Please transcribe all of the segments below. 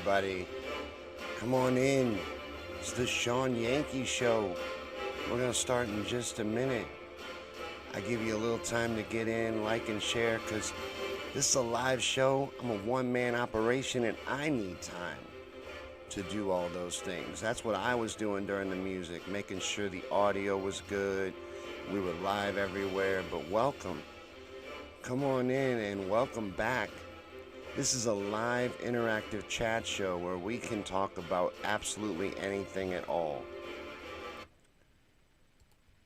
everybody. Come on in. It's the Shawn Yankey Show. We're going to start in just a minute. I give you a little time to get in, like, and share because this is a live show. I'm a one-man operation and I need time to do all those things. That's what I was doing during the music, making sure the audio was good. We were live everywhere, but welcome. Come on in and welcome back. This is a live interactive chat show where we can talk about absolutely anything at all.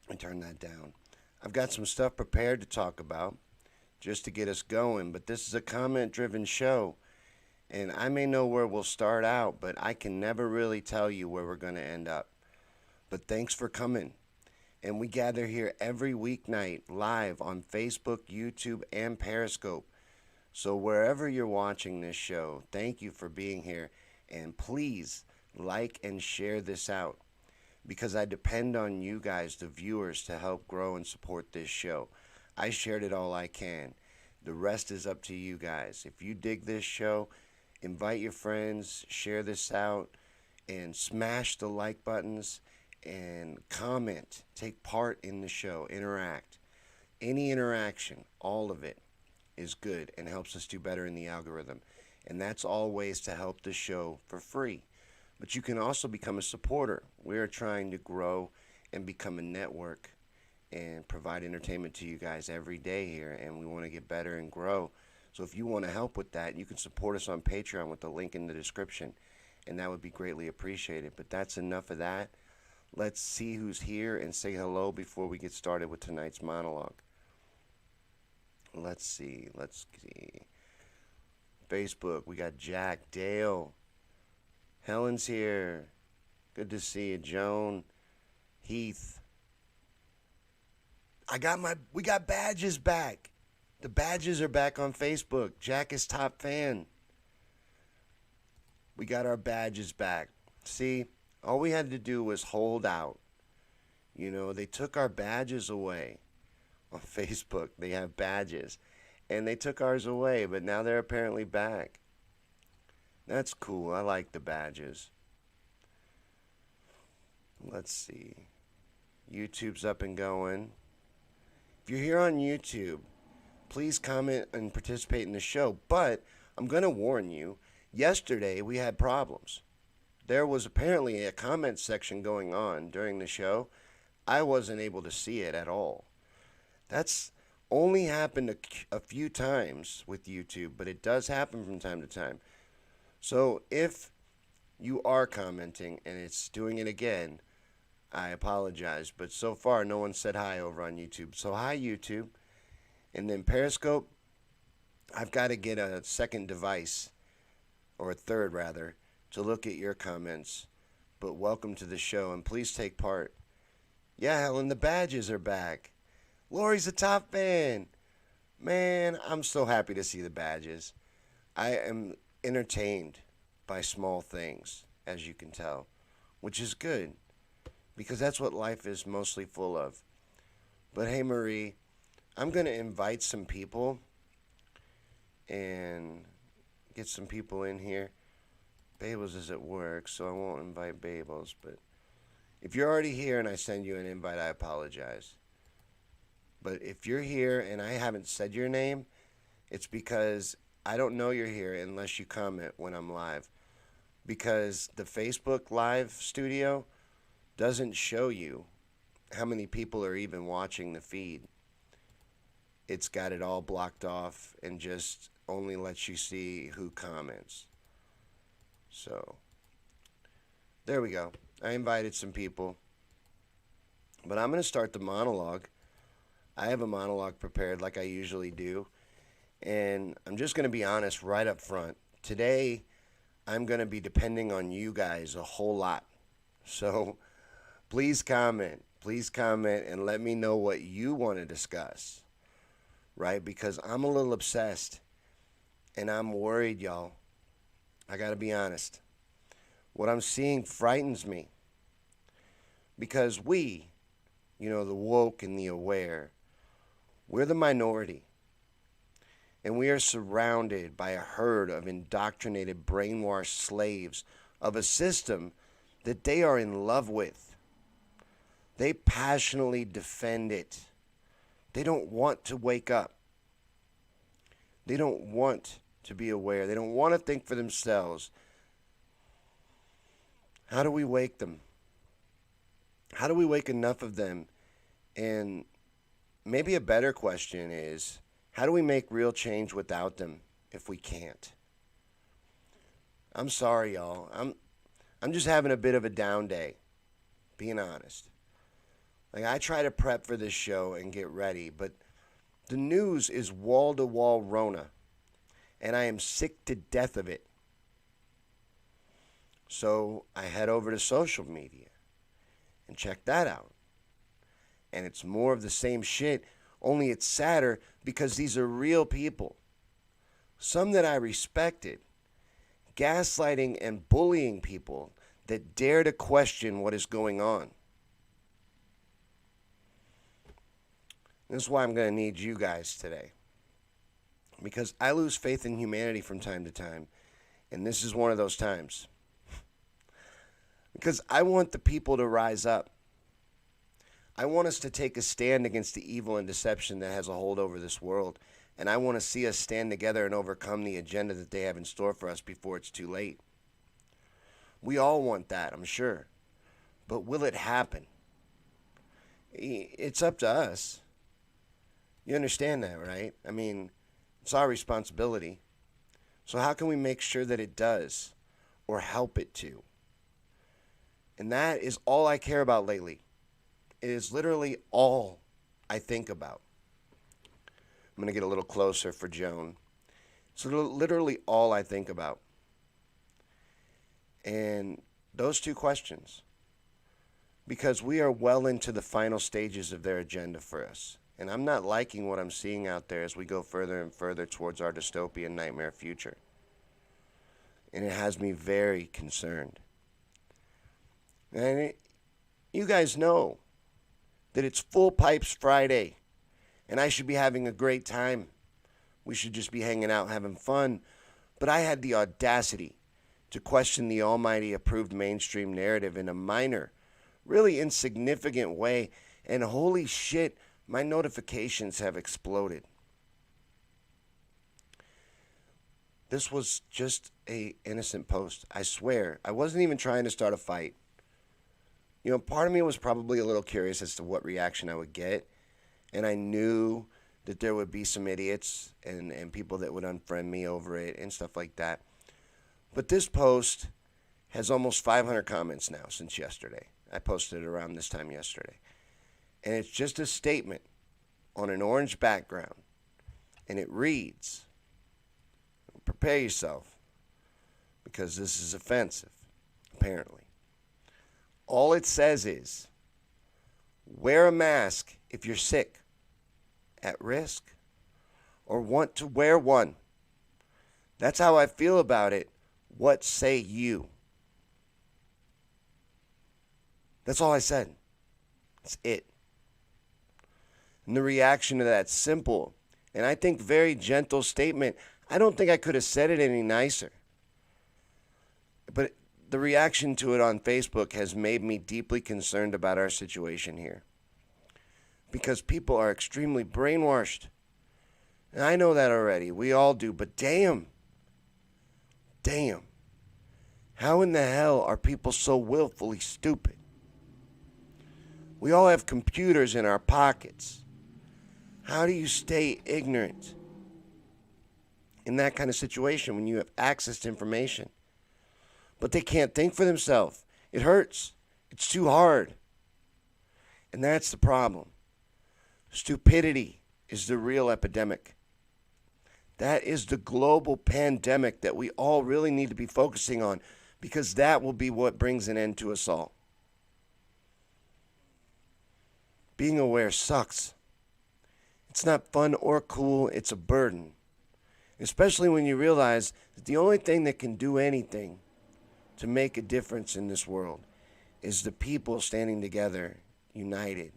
I turn that down. I've got some stuff prepared to talk about just to get us going, but this is a comment-driven show, and I may know where we'll start out, but I can never really tell you where we're going to end up. But thanks for coming. And we gather here every weeknight live on Facebook, YouTube, and Periscope. So wherever you're watching this show, thank you for being here. And please like and share this out because I depend on you guys, the viewers, to help grow and support this show. I shared it all I can. The rest is up to you guys. If you dig this show, invite your friends, share this out, and smash the like buttons and comment. Take part in the show. Interact. Any interaction, all of it, is good and helps us do better in the algorithm. And that's all ways to help the show for free. But you can also become a supporter. We are trying to grow and become a network and provide entertainment to you guys every day here, and we want to get better and grow. So if you want to help with that, you can support us on Patreon with the link in the description, and that would be greatly appreciated. But that's enough of that. Let's see who's here and say hello before we get started with tonight's monologue. Let's see. Facebook, we got Jack, Dale, Helen's here. Good to see you, Joan, Heath. We got badges back. The badges are back on Facebook. Jack is top fan. We got our badges back. See, all we had to do was hold out. You know, they took our badges away. On Facebook, they have badges, and they took ours away, but now they're apparently back. That's cool. I like the badges. Let's see. YouTube's up and going. If you're here on YouTube, please comment and participate in the show, but I'm going to warn you, yesterday we had problems. There was apparently a comment section going on during the show. I wasn't able to see it at all. That's only happened a few times with YouTube, but it does happen from time to time. So if you are commenting and it's doing it again, I apologize. But so far, no one said hi over on YouTube. So hi, YouTube. And then Periscope, I've got to get a second device, or a third rather, to look at your comments. But welcome to the show, and please take part. Yeah, Helen, the badges are back. Lori's a top fan. Man, I'm so happy to see the badges. I am entertained by small things, as you can tell, which is good, because that's what life is mostly full of. But hey, Marie, I'm going to invite some people and get some people in here. Babels is at work, so I won't invite Babels, but if you're already here and I send you an invite, I apologize. But if you're here and I haven't said your name, it's because I don't know you're here unless you comment when I'm live. Because the Facebook Live studio doesn't show you how many people are even watching the feed. It's got it all blocked off and just only lets you see who comments. So, there we go. I invited some people. But I'm going to start the monologue. I have a monologue prepared like I usually do, and I'm just going to be honest right up front. Today, I'm going to be depending on you guys a whole lot. So, please comment and let me know what you want to discuss, right? Because I'm a little obsessed, and I'm worried, y'all. I got to be honest. What I'm seeing frightens me, because we, the woke and the aware, we're the minority. And we are surrounded by a herd of indoctrinated, brainwashed slaves of a system that they are in love with. They passionately defend it. They don't want to wake up. They don't want to be aware. They don't want to think for themselves. How do we wake them? How do we wake enough of them? And maybe a better question is, how do we make real change without them if we can't? I'm sorry, y'all. I'm just having a bit of a down day, being honest. Like, I try to prep for this show and get ready, but the news is wall-to-wall Rona, and I am sick to death of it. So I head over to social media and check that out. And it's more of the same shit, only it's sadder because these are real people. Some that I respected, gaslighting and bullying people that dare to question what is going on. This is why I'm going to need you guys today. Because I lose faith in humanity from time to time, and this is one of those times. Because I want the people to rise up. I want us to take a stand against the evil and deception that has a hold over this world. And I want to see us stand together and overcome the agenda that they have in store for us before it's too late. We all want that, I'm sure. But will it happen? It's up to us. You understand that, right? I mean, it's our responsibility. So how can we make sure that it does or help it to? And that is all I care about lately. It is literally all I think about. I'm going to get a little closer for Joan. It's literally all I think about. And those two questions. Because we are well into the final stages of their agenda for us. And I'm not liking what I'm seeing out there as we go further and further towards our dystopian nightmare future. And it has me very concerned. And you guys know that it's Full Pipes Friday, and I should be having a great time. We should just be hanging out, having fun. But I had the audacity to question the almighty approved mainstream narrative in a minor, really insignificant way, and holy shit, my notifications have exploded. This was just an innocent post. I swear. I wasn't even trying to start a fight. You know, part of me was probably a little curious as to what reaction I would get. And I knew that there would be some idiots and people that would unfriend me over it and stuff like that. But this post has almost 500 comments now since yesterday. I posted it around this time yesterday. And it's just a statement on an orange background. And it reads, prepare yourself, because this is offensive, apparently. All it says is, wear a mask if you're sick, at risk, or want to wear one. That's how I feel about it. What say you? That's all I said. That's it. And the reaction to that simple, and I think very gentle statement, I don't think I could have said it any nicer. But the reaction to it on Facebook has made me deeply concerned about our situation here. Because people are extremely brainwashed. And I know that already. We all do. But damn. How in the hell are people so willfully stupid? We all have computers in our pockets. How do you stay ignorant in that kind of situation when you have access to information? But they can't think for themselves. It hurts. It's too hard. And that's the problem. Stupidity is the real epidemic. That is the global pandemic that we all really need to be focusing on, because that will be what brings an end to us all. Being aware sucks. It's not fun or cool. It's a burden. Especially when you realize that the only thing that can do anything to make a difference in this world is the people standing together, united,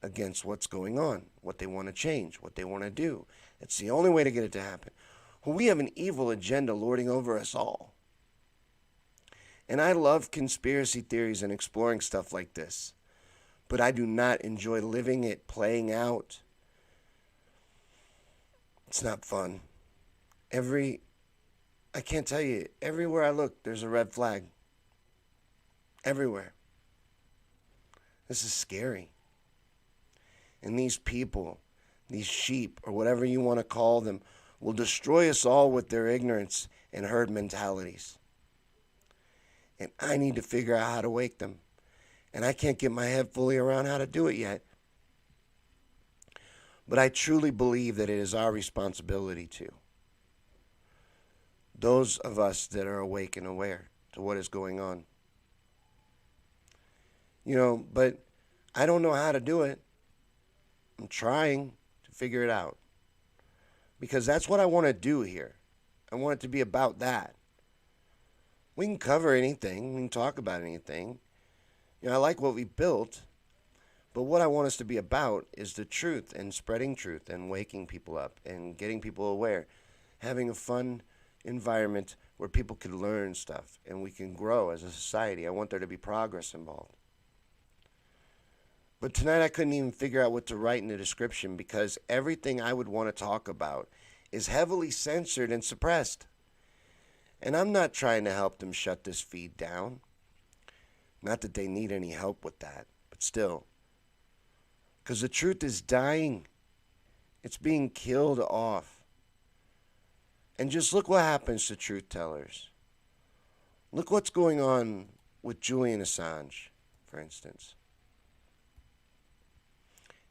against what's going on, what they want to change, what they want to do. It's the only way to get it to happen. Well, we have an evil agenda lording over us all. And I love conspiracy theories and exploring stuff like this. But I do not enjoy living it playing out. It's not fun. I can't tell you, everywhere I look, there's a red flag. Everywhere. This is scary. And these people, these sheep, or whatever you want to call them, will destroy us all with their ignorance and herd mentalities. And I need to figure out how to wake them. And I can't get my head fully around how to do it yet. But I truly believe that it is our responsibility to. Those of us that are awake and aware to what is going on. But I don't know how to do it. I'm trying to figure it out. Because that's what I want to do here. I want it to be about that. We can cover anything. We can talk about anything. I like what we built. But what I want us to be about is the truth and spreading truth and waking people up and getting people aware. Having a fun environment where people can learn stuff and we can grow as a society. I want there to be progress involved. But tonight I couldn't even figure out what to write in the description because everything I would want to talk about is heavily censored and suppressed. And I'm not trying to help them shut this feed down. Not that they need any help with that, but still. Because the truth is dying. It's being killed off. And just look what happens to truth tellers. Look what's going on with Julian Assange, for instance.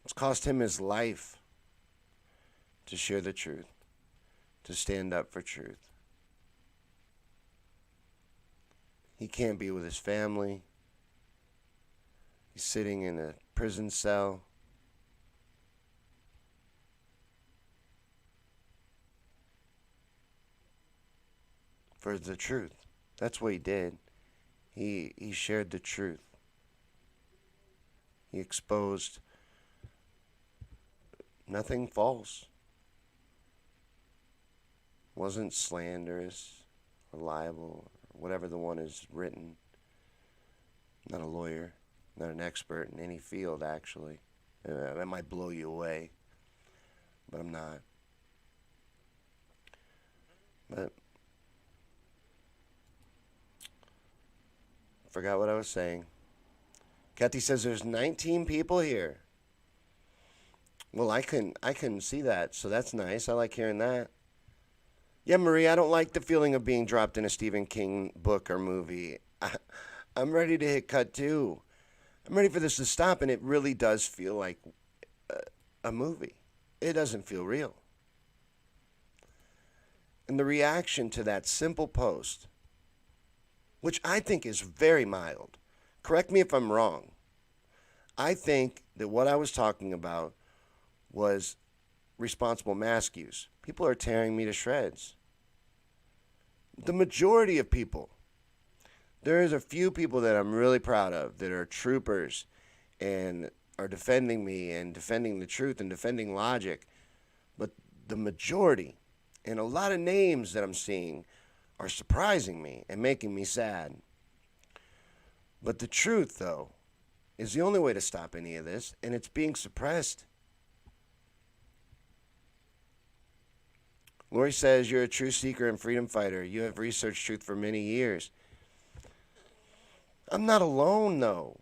It's cost him his life to share the truth, to stand up for truth. He can't be with his family. He's sitting in a prison cell. For the truth. That's what he did. He shared the truth. He exposed nothing false. Wasn't slanderous or libel or whatever the one is written. Not a lawyer, not an expert in any field actually. That might blow you away, but I'm not. But forgot what I was saying. Kathy says there's 19 people here. Well, I couldn't see that, so that's nice. I like hearing that. Yeah, Marie, I don't like the feeling of being dropped in a Stephen King book or movie. I'm ready to hit cut too. I'm ready for this to stop, and it really does feel like a movie. It doesn't feel real. And the reaction to that simple post, which I think is very mild. Correct me if I'm wrong. I think that what I was talking about was responsible mask use. People are tearing me to shreds. The majority of people. There is a few people that I'm really proud of that are troopers and are defending me and defending the truth and defending logic. But the majority, and a lot of names that I'm seeing, are surprising me and making me sad. But the truth, though, is the only way to stop any of this, and it's being suppressed. Lori says, you're a true seeker and freedom fighter. You have researched truth for many years. I'm not alone, though.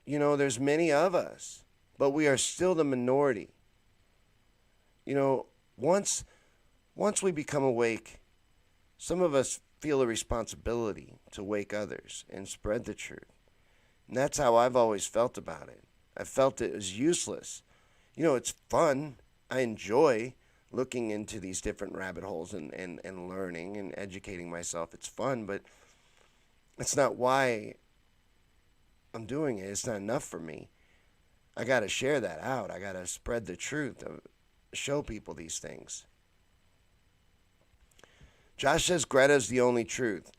There's many of us, but we are still the minority. Once we become awake, some of us feel a responsibility to wake others and spread the truth. And that's how I've always felt about it. I felt it was useless. It's fun. I enjoy looking into these different rabbit holes and learning and educating myself. It's fun, but it's not why I'm doing it. It's not enough for me. I got to share that out. I got to spread the truth, show people these things. Josh says Greta's the only truth.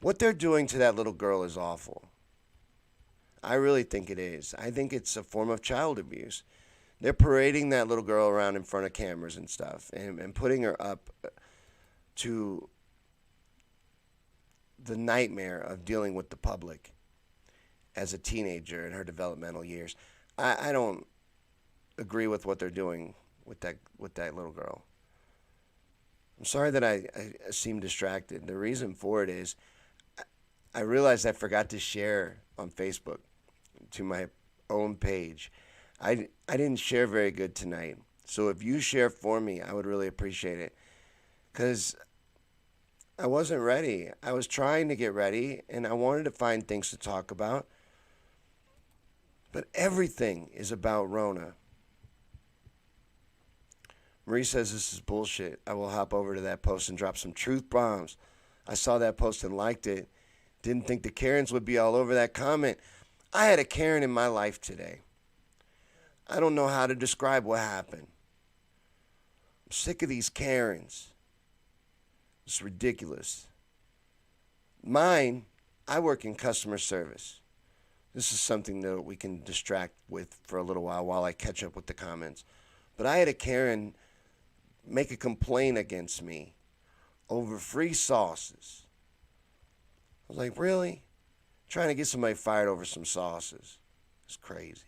What they're doing to that little girl is awful. I really think it is. I think it's a form of child abuse. They're parading that little girl around in front of cameras and stuff, and putting her up to the nightmare of dealing with the public as a teenager in her developmental years. I don't agree with what they're doing with that little girl. I'm sorry that I seem distracted. The reason for it is I realized I forgot to share on Facebook to my own page. I didn't share very good tonight. So if you share for me, I would really appreciate it. Because I wasn't ready. I was trying to get ready, and I wanted to find things to talk about. But everything is about Rona. Marie says this is bullshit. I will hop over to that post and drop some truth bombs. I saw that post and liked it. Didn't think the Karens would be all over that comment. I had a Karen in my life today. I don't know how to describe what happened. I'm sick of these Karens. It's ridiculous. Mine, I work in customer service. This is something that we can distract with for a little while I catch up with the comments. But I had a Karen make a complaint against me over free sauces. I was like, really? Trying to get somebody fired over some sauces. It's crazy.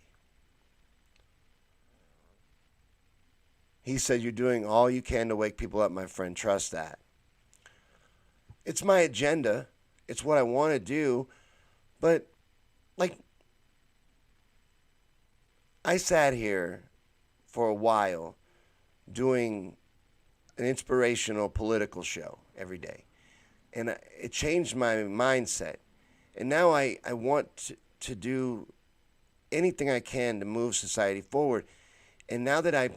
He said, you're doing all you can to wake people up, my friend. Trust that. It's my agenda. It's what I want to do. But, like, I sat here for a while doing an inspirational political show every day. And it changed my mindset. And now I want to do anything I can to move society forward. And now that I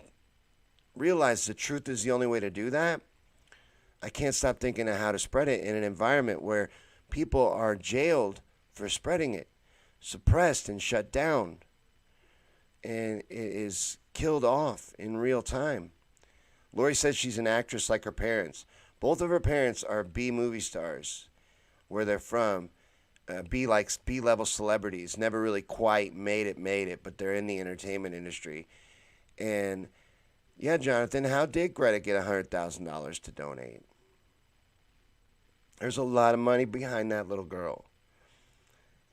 realize the truth is the only way to do that, I can't stop thinking of how to spread it in an environment where people are jailed for spreading it, suppressed and shut down, and it is killed off in real time. Lori says she's an actress like her parents. Both of her parents are B movie stars where they're from. B-level celebrities, never really quite made it, but they're in the entertainment industry. And yeah, Jonathan, how did Greta get $100,000 to donate? There's a lot of money behind that little girl.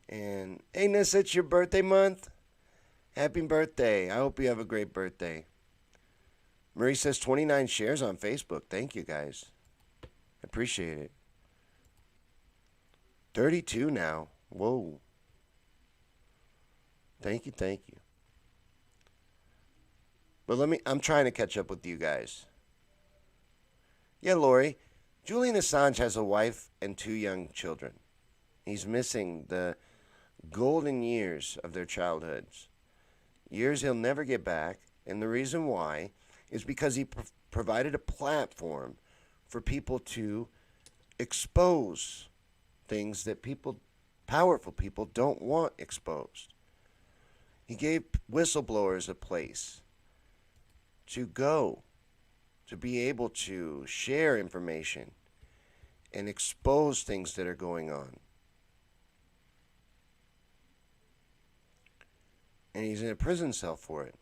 And hey, Nessa, it's your birthday month. Happy birthday. I hope you have a great birthday. Marie says 29 shares on Facebook. Thank you, guys. I appreciate it. 32 now. Whoa. Thank you. But I'm trying to catch up with you guys. Yeah, Lori. Julian Assange has a wife and 2 young children. He's missing the golden years of their childhoods. Years he'll never get back. And the reason why is because he provided a platform for people to expose things that powerful people don't want exposed. He gave whistleblowers a place to go, to be able to share information and expose things that are going on. And he's in a prison cell for it.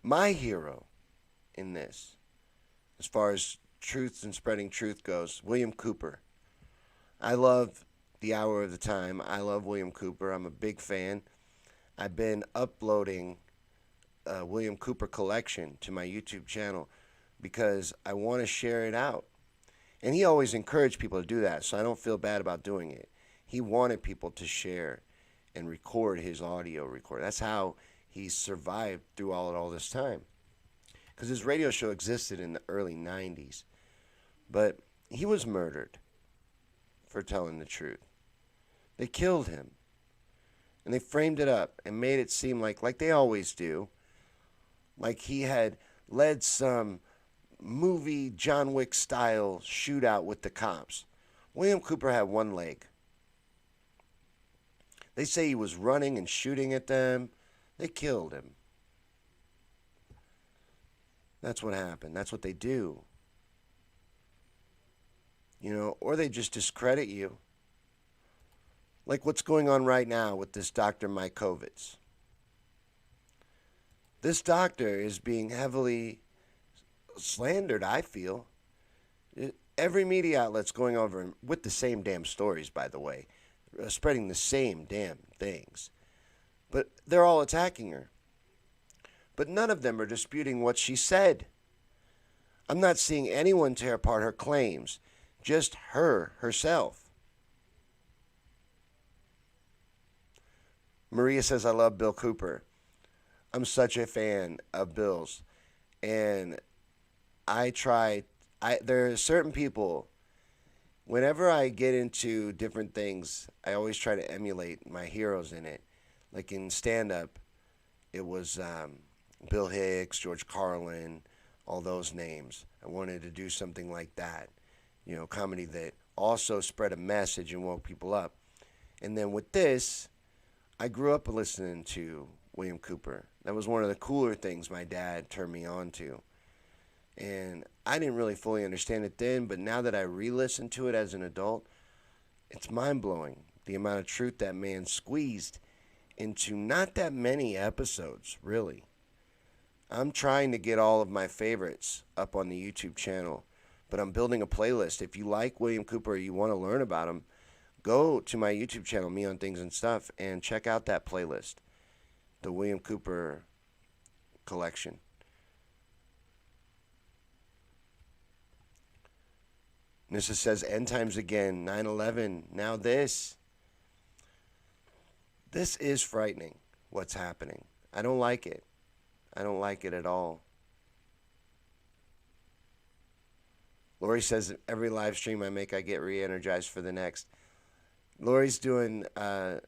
My hero in this, as far as truth and spreading truth goes, William Cooper. I love The Hour of the Time. I love William Cooper. I'm a big fan. I've been uploading William Cooper collection to my YouTube channel because I want to share it out. And he always encouraged people to do that, so I don't feel bad about doing it. He wanted people to share and record his audio record. That's how he survived through all this time. Because his radio show existed in the early 90s. But he was murdered for telling the truth. They killed him. And they framed it up and made it seem like they always do, like he had led some movie John Wick style shootout with the cops. William Cooper had one leg. They say he was running and shooting at them. They killed him. That's what happened. That's what they do. You know, or they just discredit you. Like what's going on right now with this Dr. Mykovitz. This doctor is being heavily slandered, I feel. Every media outlet's going over with the same damn stories, by the way, spreading the same damn things. But they're all attacking her. But none of them are disputing what she said. I'm not seeing anyone tear apart her claims, just her herself. Maria says, I love Bill Cooper. I'm such a fan of Bill's. And there are certain people, whenever I get into different things, I always try to emulate my heroes in it. Like in stand-up, it was Bill Hicks, George Carlin, all those names. I wanted to do something like that. Comedy that also spread a message and woke people up. And then with this, I grew up listening to William Cooper. That was one of the cooler things my dad turned me on to. And I didn't really fully understand it then, but now that I re-listen to it as an adult, it's mind-blowing. The amount of truth that man squeezed into not that many episodes, really. I'm trying to get all of my favorites up on the YouTube channel, but I'm building a playlist. If you like William Cooper or you want to learn about him, go to my YouTube channel, Me on Things and Stuff, and check out that playlist, the William Cooper collection. Nissa says, end times again, 9/11, now this. This is frightening, what's happening. I don't like it. I don't like it at all. Lori says, every live stream I make, I get re-energized for the next. Lori's doing a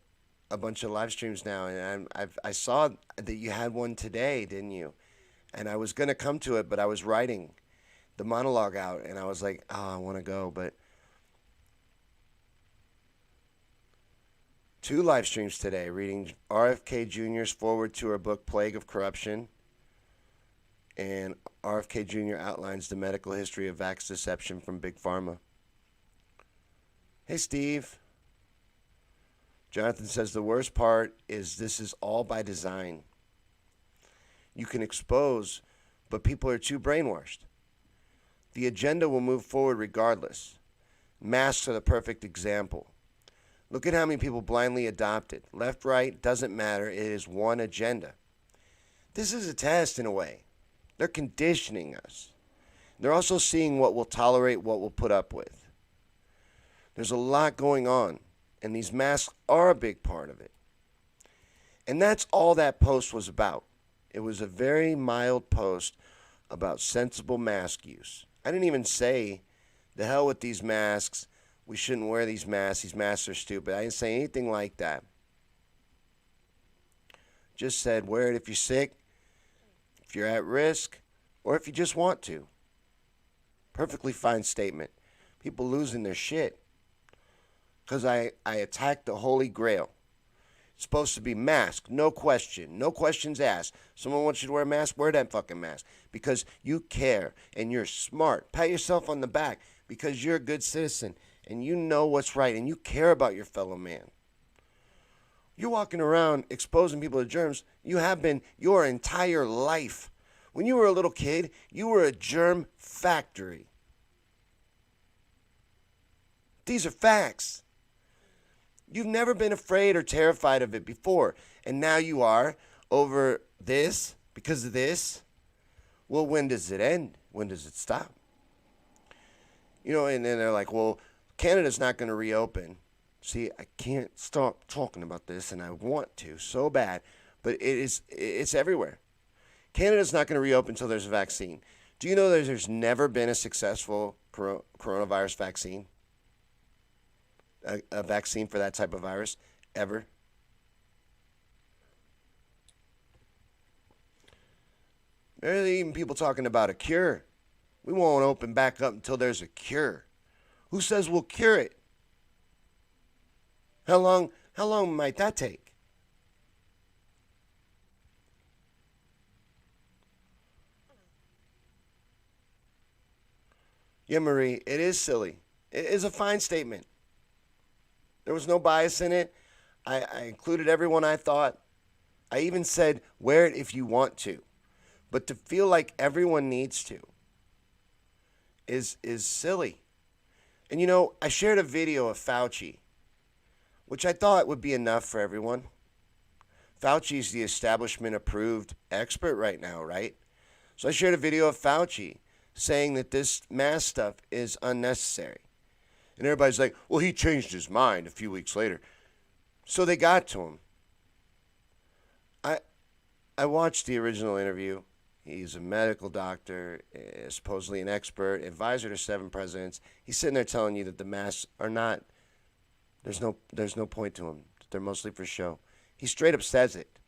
bunch of live streams now, and I saw that you had one today, didn't you? And I was going to come to it, but I was writing the monologue out, and I was like, I want to go, but 2 live streams today, reading RFK Jr.'s foreword to her book, Plague of Corruption, and RFK Jr. outlines the medical history of vax deception from Big Pharma. Hey, Steve. Jonathan says, the worst part is this is all by design. You can expose, but people are too brainwashed. The agenda will move forward regardless. Masks are the perfect example. Look at how many people blindly adopt it. Left, right, doesn't matter. It is one agenda. This is a test in a way. They're conditioning us. They're also seeing what we'll tolerate, what we'll put up with. There's a lot going on, and these masks are a big part of it. And that's all that post was about. It was a very mild post about sensible mask use. I didn't even say, the hell with these masks. We shouldn't wear these masks are stupid. I didn't say anything like that. Just said, wear it if you're sick, if you're at risk, or if you just want to. Perfectly fine statement. People losing their shit. Because I attacked the Holy Grail. It's supposed to be mask, no question. No questions asked. Someone wants you to wear a mask, wear that fucking mask. Because you care and you're smart. Pat yourself on the back because you're a good citizen and you know what's right and you care about your fellow man. You're walking around exposing people to germs. You have been your entire life. When you were a little kid, you were a germ factory. These are facts. You've never been afraid or terrified of it before, and now you are over this because of this. Well, when does it end? When does it stop? And then they're like, well, Canada's not going to reopen. See, I can't stop talking about this, and I want to so bad, but it's everywhere. Canada's not going to reopen until there's a vaccine. Do you know that there's never been a successful coronavirus vaccine? A vaccine for that type of virus ever. There are even people talking about a cure. We won't open back up until there's a cure. Who says we'll cure it? How long might that take? Yeah, Marie, it is silly. It is a fine statement. There was no bias in it. I included everyone I thought. I even said wear it if you want to. But to feel like everyone needs to is silly. And I shared a video of Fauci, which I thought would be enough for everyone. Fauci's the establishment approved expert right now, right? So I shared a video of Fauci saying that this mask stuff is unnecessary. And everybody's like, well, he changed his mind a few weeks later. So they got to him. I watched the original interview. He's a medical doctor, supposedly an expert, advisor to 7 presidents. He's sitting there telling you that the masks are not, there's no point to them. They're mostly for show. He straight up says it.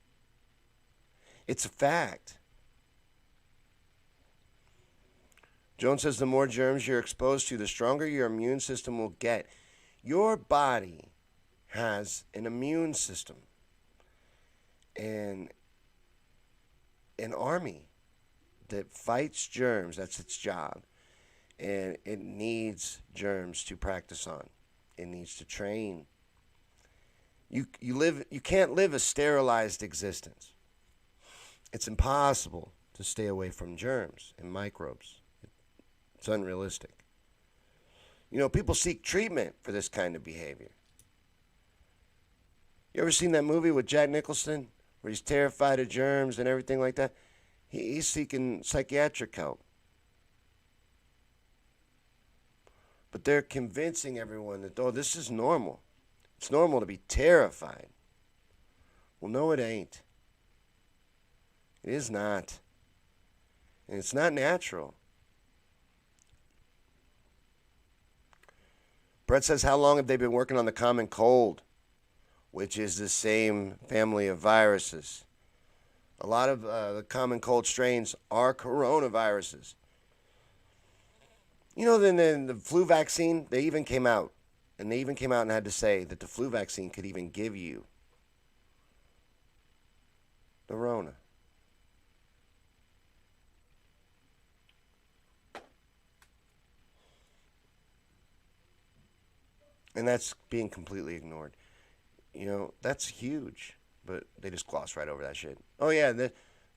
It's a fact. Jones says the more germs you're exposed to, the stronger your immune system will get. Your body has an immune system and an army that fights germs. That's its job. And it needs germs to practice on. It needs to train. You can't live a sterilized existence. It's impossible to stay away from germs and microbes. It's unrealistic. People seek treatment for this kind of behavior. You ever seen that movie with Jack Nicholson where he's terrified of germs and everything like that? He's seeking psychiatric help. But they're convincing everyone that, this is normal. It's normal to be terrified. Well, no, it ain't. It is not. And it's not natural. Brett says, how long have they been working on the common cold, which is the same family of viruses? A lot of the common cold strains are coronaviruses. Then the flu vaccine, they even came out. And they even came out and had to say that the flu vaccine could even give you the Rona. And that's being completely ignored. That's huge. But they just gloss right over that shit. Oh, yeah, the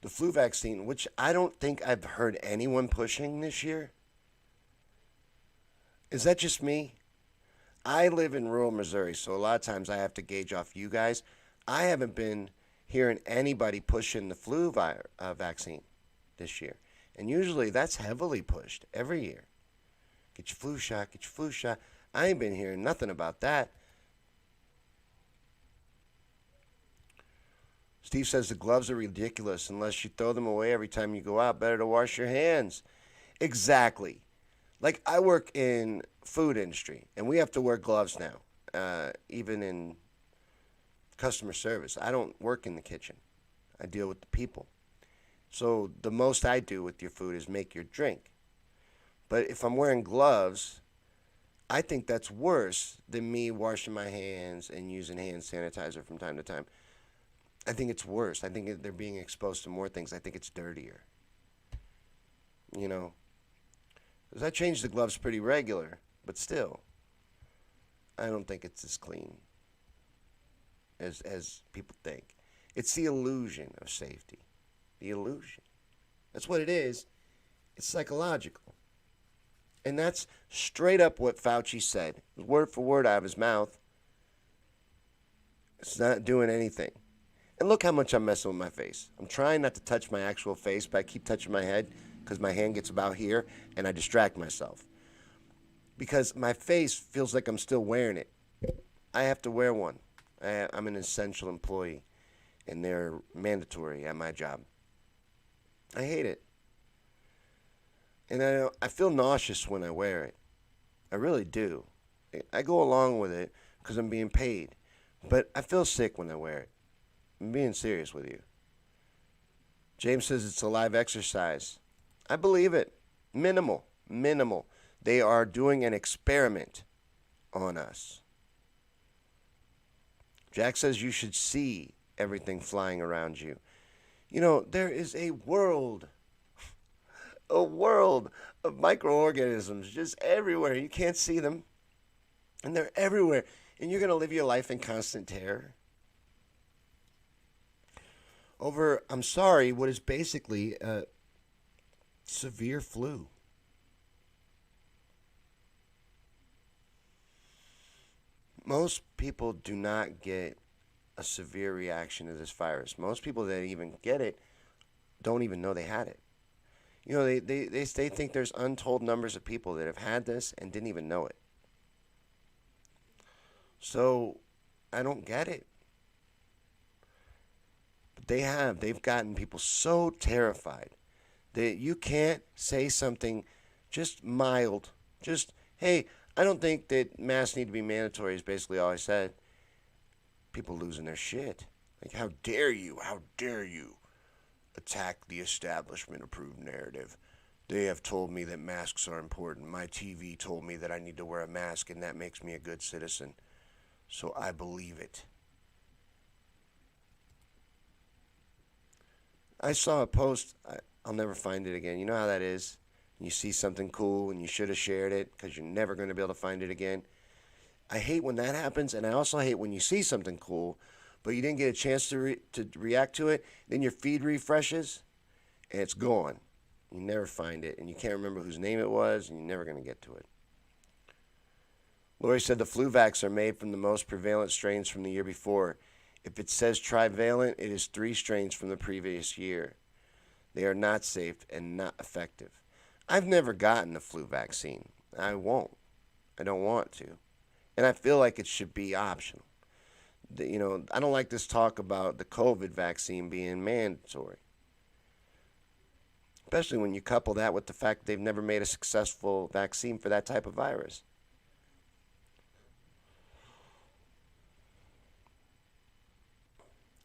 flu vaccine, which I don't think I've heard anyone pushing this year. Is that just me? I live in rural Missouri, so a lot of times I have to gauge off you guys. I haven't been hearing anybody pushing the flu vaccine this year. And usually that's heavily pushed every year. Get your flu shot, get your flu shot. I ain't been hearing nothing about that. Steve says the gloves are ridiculous unless you throw them away every time you go out. Better to wash your hands. Exactly. Like, I work in food industry, and we have to wear gloves now, even in customer service. I don't work in the kitchen. I deal with the people. So the most I do with your food is make your drink. But if I'm wearing gloves, I think that's worse than me washing my hands and using hand sanitizer from time to time. I think it's worse. I think they're being exposed to more things. I think it's dirtier. Because I change the gloves pretty regular, but still, I don't think it's as clean as people think. It's the illusion of safety. The illusion. That's what it is. It's psychological. And that's straight up what Fauci said. Word for word out of his mouth. It's not doing anything. And look how much I'm messing with my face. I'm trying not to touch my actual face, but I keep touching my head because my hand gets about here and I distract myself. Because my face feels like I'm still wearing it. I have to wear one. I'm an essential employee and they're mandatory at my job. I hate it. And I feel nauseous when I wear it. I really do. I go along with it because I'm being paid. But I feel sick when I wear it. I'm being serious with you. James says it's a live exercise. I believe it. Minimal. They are doing an experiment on us. Jack says you should see everything flying around you. There is a world of microorganisms just everywhere. You can't see them. And they're everywhere. And you're going to live your life in constant terror. over, I'm sorry, what is basically a severe flu. Most people do not get a severe reaction to this virus. Most people that even get it don't even know they had it. They think there's untold numbers of people that have had this and didn't even know it. So I don't get it. But they have. They've gotten people so terrified that you can't say something just mild. Just, hey, I don't think that masks need to be mandatory, is basically all I said. People losing their shit. Like, how dare you? How dare you attack the establishment approved narrative? They have told me that masks are important. My TV told me that I need to wear a mask, and that makes me a good citizen. So I believe it. I saw a post. I'll never find it again. You know how that is? You see something cool and you should have shared it because you're never going to be able to find it again. I hate when that happens, and I also hate when you see something cool, but you didn't get a chance to react to it. Then your feed refreshes, and it's gone. You never find it, and you can't remember whose name it was, and you're never going to get to it. Lori said the flu vax are made from the most prevalent strains from the year before. If it says trivalent, it is 3 strains from the previous year. They are not safe and not effective. I've never gotten the flu vaccine. I won't. I don't want to. And I feel like it should be optional. I don't like this talk about the COVID vaccine being mandatory. Especially when you couple that with the fact that they've never made a successful vaccine for that type of virus.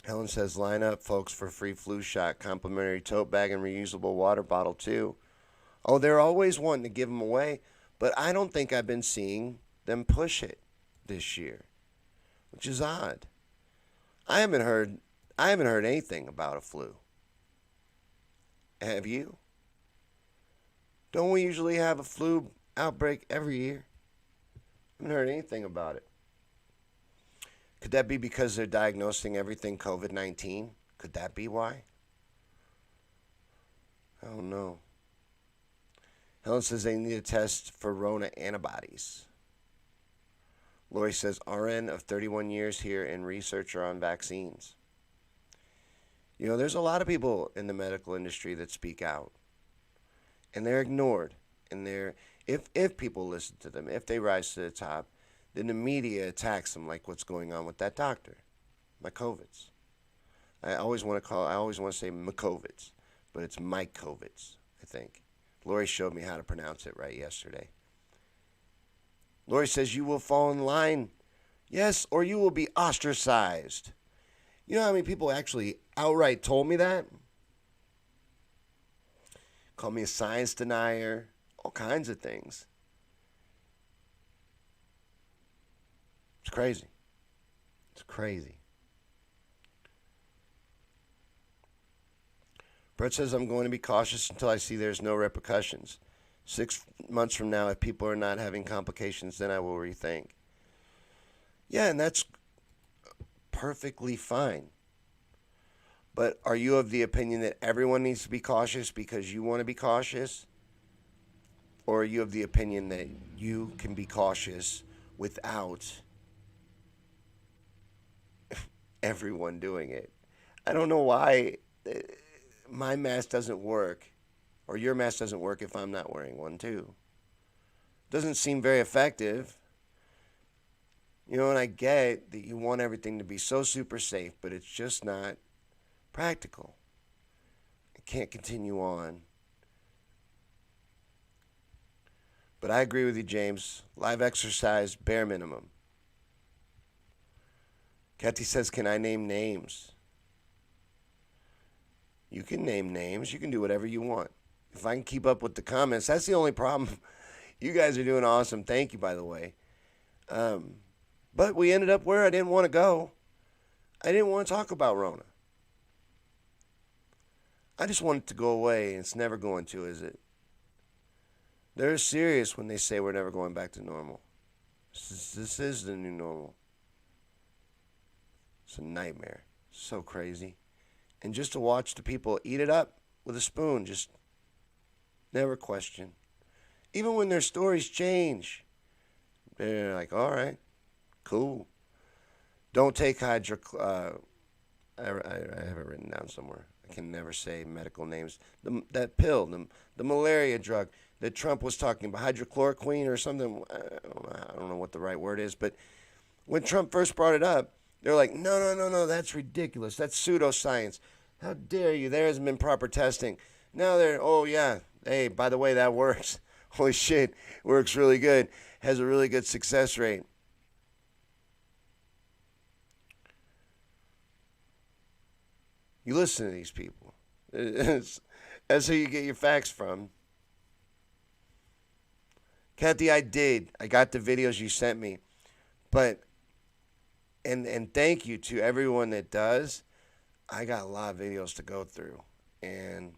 Helen says, line up, folks, for free flu shot, complimentary tote bag, and reusable water bottle, too. Oh, they're always wanting to give them away, but I don't think I've been seeing them push it this year, which is odd. I haven't heard anything about a flu. Have you? Don't we usually have a flu outbreak every year? I haven't heard anything about it. Could that be because they're diagnosing everything COVID-19? Could that be why? I don't know. Helen says they need a test for Rona antibodies. Lori says RN of 31 years here and researcher on vaccines. There's a lot of people in the medical industry that speak out. And they're ignored. And if people listen to them, if they rise to the top, then the media attacks them, like what's going on with that doctor, Mykovitz. I always want to say Mykovitz, but it's Mykovitz, I think. Lori showed me how to pronounce it right yesterday. Lori says you will fall in line, yes, or you will be ostracized. You know how many people actually outright told me that? Called me a science denier, all kinds of things. It's crazy. It's crazy. Brett says, I'm going to be cautious until I see there's no repercussions. 6 months from now, if people are not having complications, then I will rethink. Yeah, and that's perfectly fine. But are you of the opinion that everyone needs to be cautious because you want to be cautious? Or are you of the opinion that you can be cautious without everyone doing it? I don't know why my mask doesn't work, or your mask doesn't work if I'm not wearing one too. Doesn't seem very effective. And I get that you want everything to be so super safe, but it's just not practical. It can't continue on. But I agree with you, James. Live exercise, bare minimum. Kathy says, can I name names? You can name names. You can do whatever you want. If I can keep up with the comments, that's the only problem. You guys are doing awesome. Thank you, by the way. But we ended up where I didn't want to go. I didn't want to talk about Rona. I just want it to go away, and it's never going to, is it? They're serious when they say we're never going back to normal. This is the new normal. It's a nightmare. So crazy. And just to watch the people eat it up with a spoon, just never question. Even when their stories change, they're like, all right, cool. Don't take I have it written down somewhere. I can never say medical names. That pill, the malaria drug that Trump was talking about, hydrochloroquine or something. I don't know what the right word is, but when Trump first brought it up, they're like, no, no, no, no, that's ridiculous. That's pseudoscience. How dare you? There hasn't been proper testing. Now they're, oh, yeah. Hey, by the way, that works. Holy shit, works really good. Has a really good success rate. You listen to these people. That's who you get your facts from. Kathy, I did. I got the videos you sent me. But, and thank you to everyone that does. I got a lot of videos to go through. And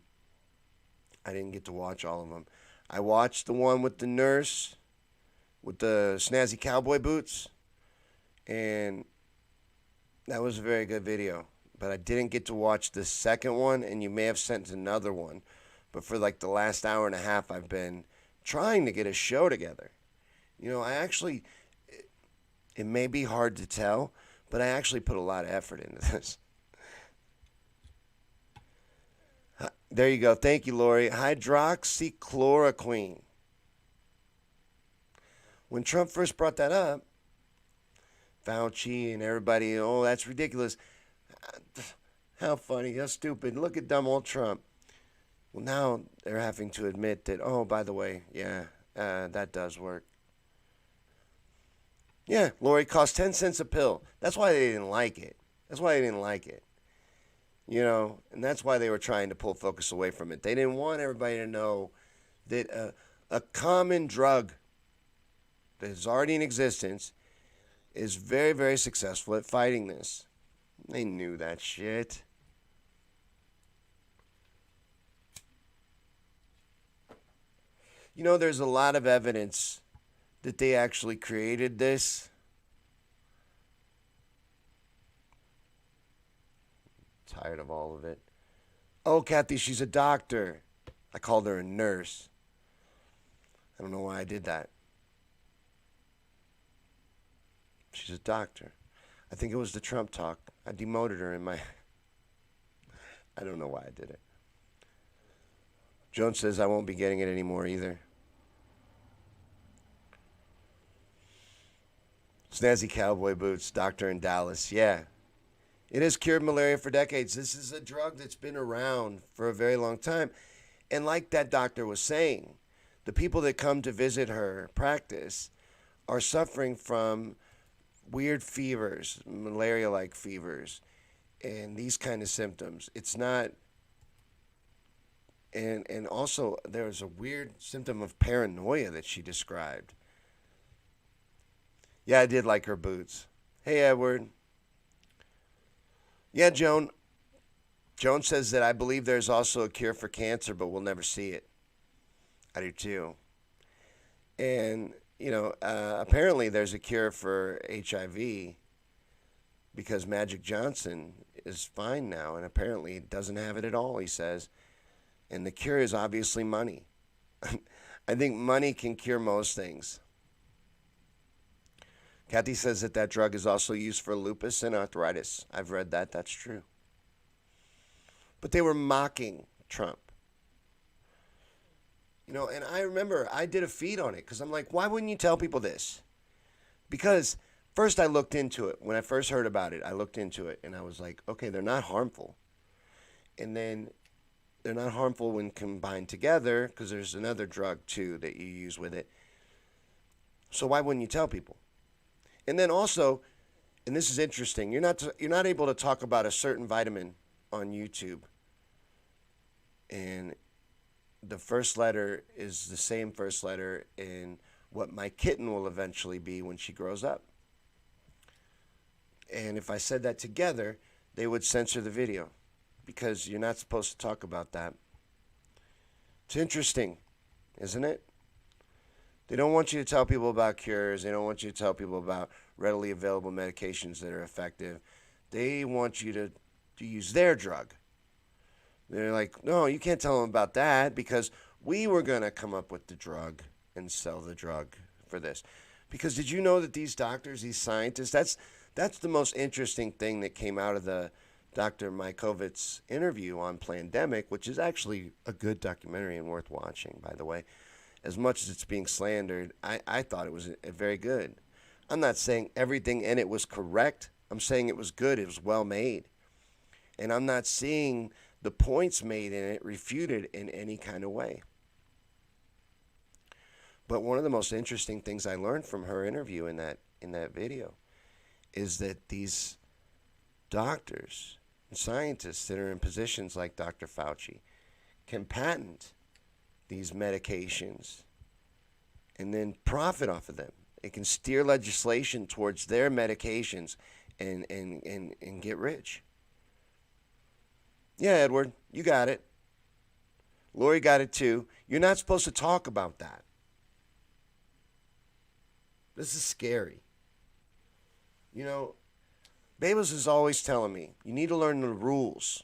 I didn't get to watch all of them. I watched the one with the nurse with the snazzy cowboy boots. And that was a very good video. But I didn't get to watch the second one, and you may have sent another one. But for like the last hour and a half, I've been trying to get a show together. You know, I actually, it may be hard to tell, but I actually put a lot of effort into this. There you go. Thank you, Lori. Hydroxychloroquine. When Trump first brought that up, Fauci and everybody, oh, that's ridiculous. How funny, how stupid. Look at dumb old Trump. Well, now they're having to admit that, oh, by the way, yeah, that does work. Yeah, Lori, cost 10 cents a pill. That's why they didn't like it. That's why they didn't like it. You know, and that's why they were trying to pull focus away from it. They didn't want everybody to know that a common drug that is already in existence is very, very successful at fighting this. They knew that shit. You know, there's a lot of evidence that they actually created this. Tired of all of it. Oh, Kathy, she's a doctor. I called her a nurse. I don't know why I did that. She's a doctor. I think it was the Trump talk. I demoted her in my... I don't know why I did it. Joan says I won't be getting it anymore either. Snazzy cowboy boots, doctor in Dallas. Yeah. It has cured malaria for decades. This is a drug that's been around for a very long time. And like that doctor was saying, the people that come to visit her practice are suffering from weird fevers, malaria-like fevers, and these kind of symptoms. It's not... And also, there was a weird symptom of paranoia that she described. Yeah, I did like her boots. Hey, Edward. Yeah, Joan. Joan says that I believe there's also a cure for cancer, but we'll never see it. I do too. And, you know, apparently there's a cure for HIV because Magic Johnson is fine now, and apparently doesn't have it at all, he says. And the cure is obviously money. I think money can cure most things. Kathy says that that drug is also used for lupus and arthritis. I've read that. That's true. But they were mocking Trump. You know, and I remember I did a feed on it because I'm like, why wouldn't you tell people this? Because first I looked into it. When I first heard about it, I looked into it and I was like, okay, they're not harmful. And then they're not harmful when combined together because there's another drug too that you use with it. So why wouldn't you tell people? And then also, and this is interesting, you're not able to talk about a certain vitamin on YouTube. And the first letter is the same first letter in what my kitten will eventually be when she grows up. And if I said that together, they would censor the video because you're not supposed to talk about that. It's interesting, isn't it? They don't want you to tell people about cures. They don't want you to tell people about readily available medications that are effective. They want you to use their drug They're like, no, you can't tell them about that because we were going to come up with the drug and sell the drug for this. Because did you know that these doctors, these scientists, that's the most interesting thing that came out of the Dr. Mykovic's interview on Plandemic, which is actually a good documentary and worth watching, by the way. As much as it's being slandered, I thought it was very good. I'm not saying everything in it was correct. I'm saying it was good. It was well made. And I'm not seeing the points made in it refuted in any kind of way. But one of the most interesting things I learned from her interview in that video is that these doctors and scientists that are in positions like Dr. Fauci can patent these medications and then profit off of them. It can steer legislation towards their medications and get rich. Yeah, Edward, you got it. Lori got it too. You're not supposed to talk about that. This is scary. You know, Babas is always telling me, you need to learn the rules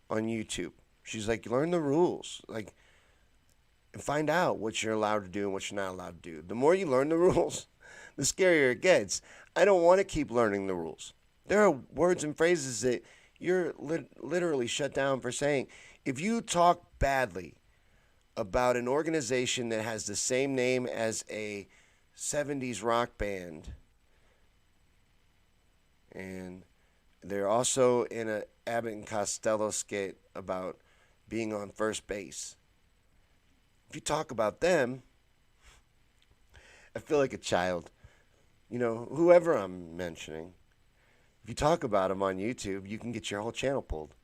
on YouTube. She's like, learn the rules. Like, and find out what you're allowed to do and what you're not allowed to do. The more you learn the rules, the scarier it gets. I don't want to keep learning the rules. There are words and phrases that you're literally shut down for saying. If you talk badly about an organization that has the same name as a 70s rock band, and they're also in a Abbott and Costello skit about being on first base. If you talk about them, I feel like a child. You know, whoever I'm mentioning, if you talk about them on YouTube, you can get your whole channel pulled.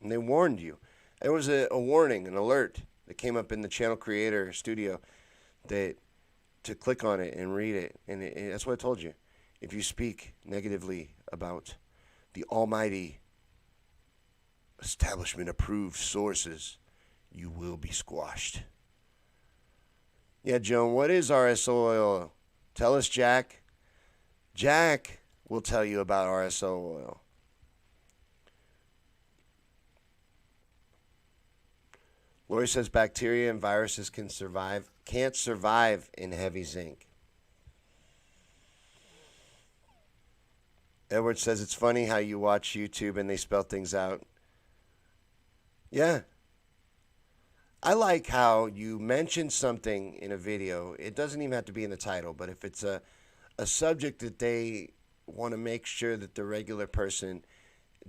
And they warned you. There was a warning, an alert that came up in the channel creator studio that to click on it and read it. And that's what I told you. If you speak negatively about the almighty establishment-approved sources, you will be squashed. Yeah, Joan, what is RSO oil? Tell us, Jack. Jack will tell you about RSO oil. Lori says bacteria and viruses can't survive in heavy zinc. Edward says it's funny how you watch YouTube and they spell things out. Yeah. I like how you mention something in a video. It doesn't even have to be in the title, but if it's a subject that they want to make sure that the regular person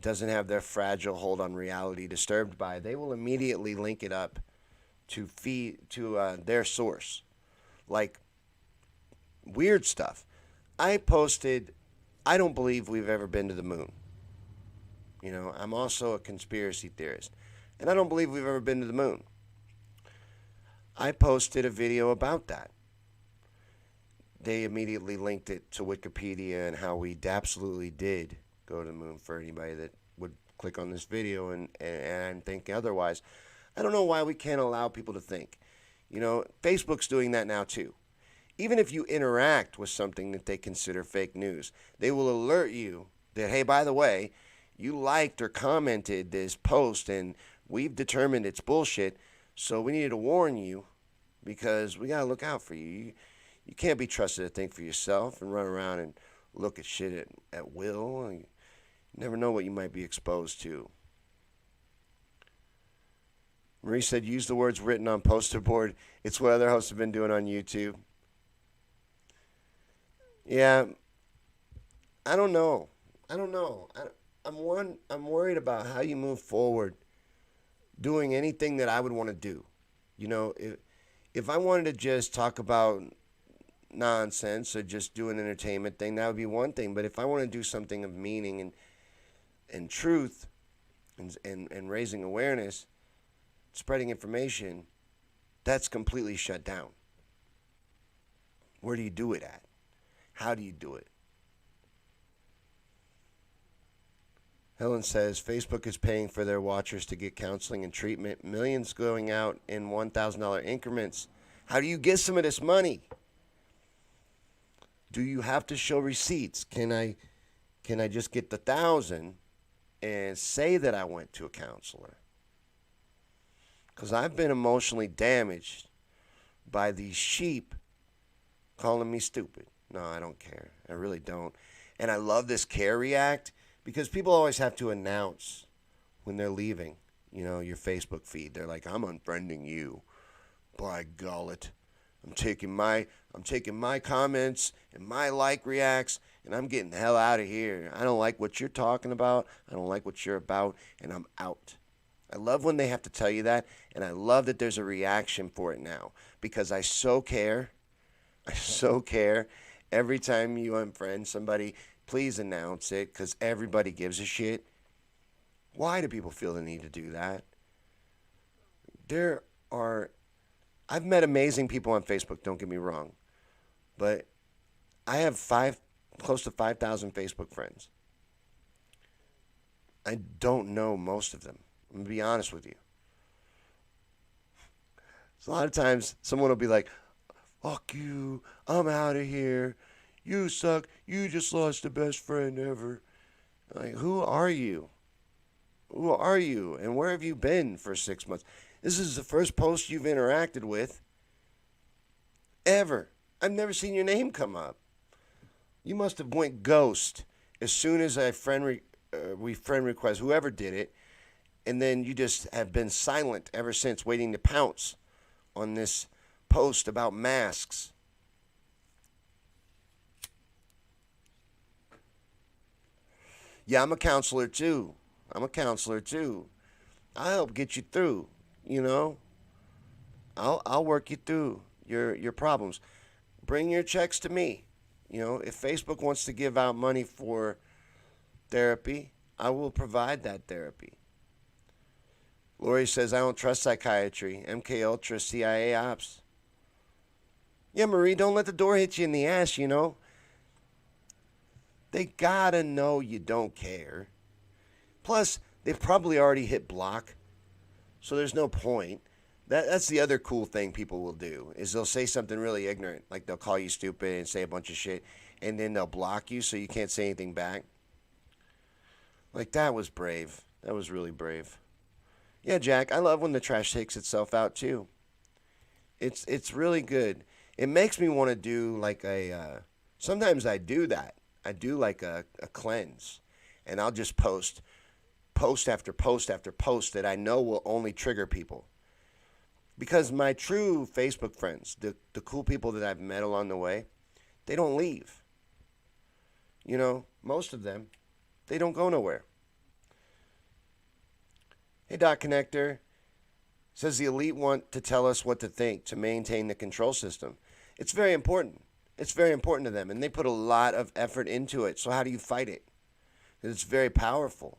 doesn't have their fragile hold on reality disturbed by, they will immediately link it up to their source. Like weird stuff. I posted, I don't believe we've ever been to the moon. You know, I'm also a conspiracy theorist, and I don't believe we've ever been to the moon. I posted a video about that. They immediately linked it to Wikipedia and how we absolutely did go to the moon, for anybody that would click on this video and think otherwise. I don't know why we can't allow people to think. You know, Facebook's doing that now too. Even if you interact with something that they consider fake news, they will alert you that, hey, by the way, you liked or commented this post and we've determined it's bullshit, so we needed to warn you because we got to look out for you. You can't be trusted to think for yourself and run around and look at shit at will. You never know what you might be exposed to. Marie said, use the words written on poster board. It's what other hosts have been doing on YouTube. Yeah, I don't know. I'm worried about how you move forward doing anything that I would want to do. You know, if I wanted to just talk about nonsense or just do an entertainment thing, that would be one thing. But if I want to do something of meaning and truth and raising awareness, spreading information, that's completely shut down. Where do you do it at? How do you do it? Helen says Facebook is paying for their watchers to get counseling and treatment. Millions going out in $1,000 increments. How do you get some of this money? Do you have to show receipts? Can I just get the 1,000 and say that I went to a counselor. Because I've been emotionally damaged by these sheep calling me stupid. No, I don't care. I really don't. And I love this care react because people always have to announce when they're leaving, your Facebook feed. They're like, I'm unfriending you. By gullet. I'm taking my comments and my like reacts and I'm getting the hell out of here. I don't like what you're talking about. I don't like what you're about and I'm out. I love when they have to tell you that, and I love that there's a reaction for it now because I so care. I so care. Every time you unfriend somebody, please announce it because everybody gives a shit. Why do people feel the need to do that? I've met amazing people on Facebook, don't get me wrong, but I have close to 5,000 Facebook friends. I don't know most of them. I'm going to be honest with you. So a lot of times someone will be like, fuck you, I'm out of here, you suck, you just lost the best friend ever. Like, who are you? Who are you? And where have you been for 6 months? This is the first post you've interacted with ever. I've never seen your name come up. You must have went ghost as soon as we friend request, whoever did it, and then you just have been silent ever since, waiting to pounce on this post about masks. Yeah, I'm a counselor too. I help get you through, I'll work you through your problems. Bring your checks to me. If Facebook wants to give out money for therapy, I will provide that therapy. Lori says, I don't trust psychiatry. MK Ultra, CIA ops. Yeah, Marie, don't let the door hit you in the ass, They gotta know you don't care. Plus, they've probably already hit block, so there's no point. That's the other cool thing people will do, is they'll say something really ignorant, like they'll call you stupid and say a bunch of shit, and then they'll block you so you can't say anything back. Like, that was brave. That was really brave. Yeah, Jack, I love when the trash takes itself out, too. It's really good. It makes me want to do like sometimes I do that. I do like a cleanse. And I'll just post after post after post that I know will only trigger people. Because my true Facebook friends, the cool people that I've met along the way, they don't leave. Most of them, they don't go nowhere. Hey, Dot Connector. Says the elite want to tell us what to think to maintain the control system. It's very important. It's very important to them, and they put a lot of effort into it. So how do you fight it? Because it's very powerful.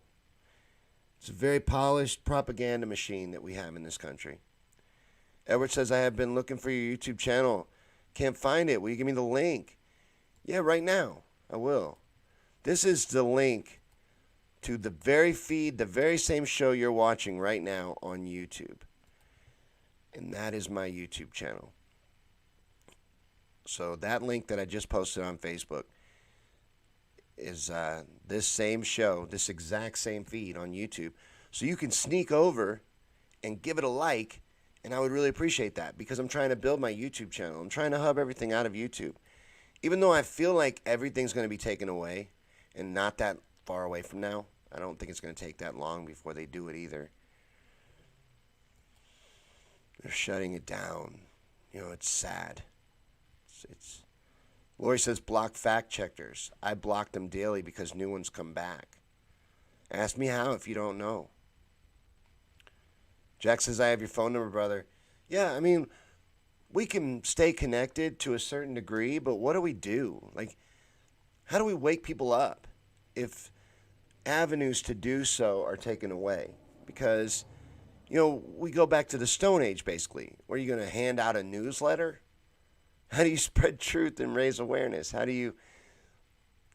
It's a very polished propaganda machine that we have in this country. Edward says, I have been looking for your YouTube channel. Can't find it. Will you give me the link? Yeah, right now. I will. This is the link to the very feed, the very same show you're watching right now on YouTube. And that is my YouTube channel. So that link that I just posted on Facebook is this same show, this exact same feed on YouTube. So you can sneak over and give it a like, and I would really appreciate that because I'm trying to build my YouTube channel. I'm trying to hub everything out of YouTube. Even though I feel like everything's going to be taken away and not that far away from now, I don't think it's going to take that long before they do it either. They're shutting it down. It's sad. It's Lori says, block fact checkers. I block them daily because new ones come back. Ask me how if you don't know. Jack says, I have your phone number, brother. Yeah, I mean, we can stay connected to a certain degree, but what do we do? Like, how do we wake people up if avenues to do so are taken away? Because, we go back to the Stone Age, basically. Where are you going to hand out a newsletter? How do you spread truth and raise awareness? How do you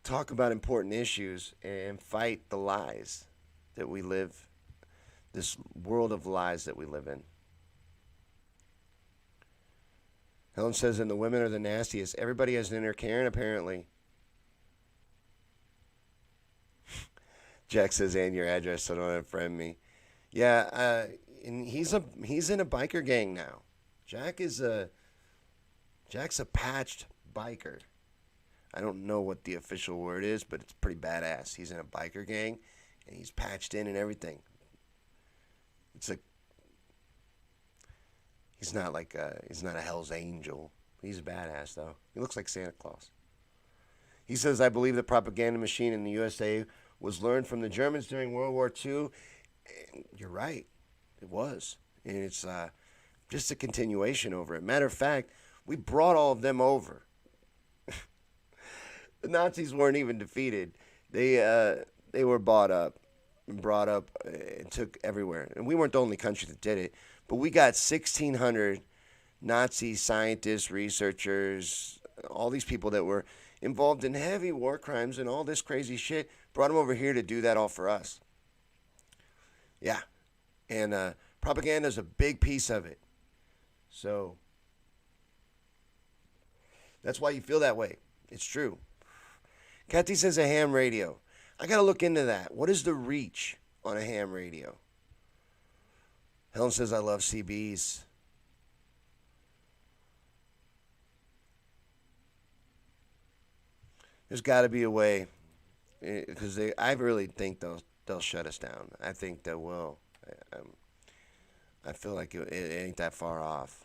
talk about important issues and fight the lies that we live, this world of lies that we live in? Helen says, and the women are the nastiest. Everybody has an inner Karen, apparently. Jack says, and your address so don't unfriend me. Yeah, and he's in a biker gang now. Jack is a Jack's a patched biker. I don't know what the official word is, but it's pretty badass. He's in a biker gang, and he's patched in and everything. It's a he's not a Hell's Angel. He's a badass though. He looks like Santa Claus. He says, I believe the propaganda machine in the USA was learned from the Germans during World War II. And you're right. It was. And it's just a continuation over it. Matter of fact, we brought all of them over. The Nazis weren't even defeated. They were bought up and brought up and took everywhere. And we weren't the only country that did it. But we got 1,600 Nazi scientists, researchers, all these people that were involved in heavy war crimes and all this crazy shit, brought them over here to do that all for us. Yeah. And propaganda is a big piece of it. So that's why you feel that way. It's true. Kathy says a ham radio. I got to look into that. What is the reach on a ham radio? Helen says, I love CBs. There's got to be a way, because I really think they'll shut us down. I think they will. I feel like it ain't that far off.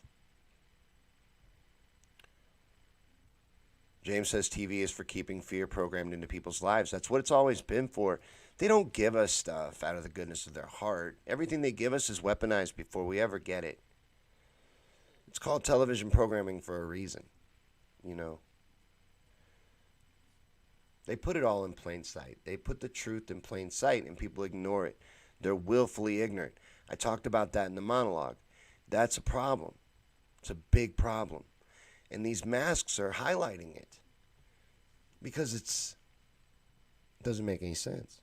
James says TV is for keeping fear programmed into people's lives. That's what it's always been for. They don't give us stuff out of the goodness of their heart. Everything they give us is weaponized before we ever get it. It's called television programming for a reason, you know. They put it all in plain sight. They put the truth in plain sight, and people ignore it. They're willfully ignorant. I talked about that in the monologue. That's a problem. It's a big problem. And these masks are highlighting it because it doesn't make any sense.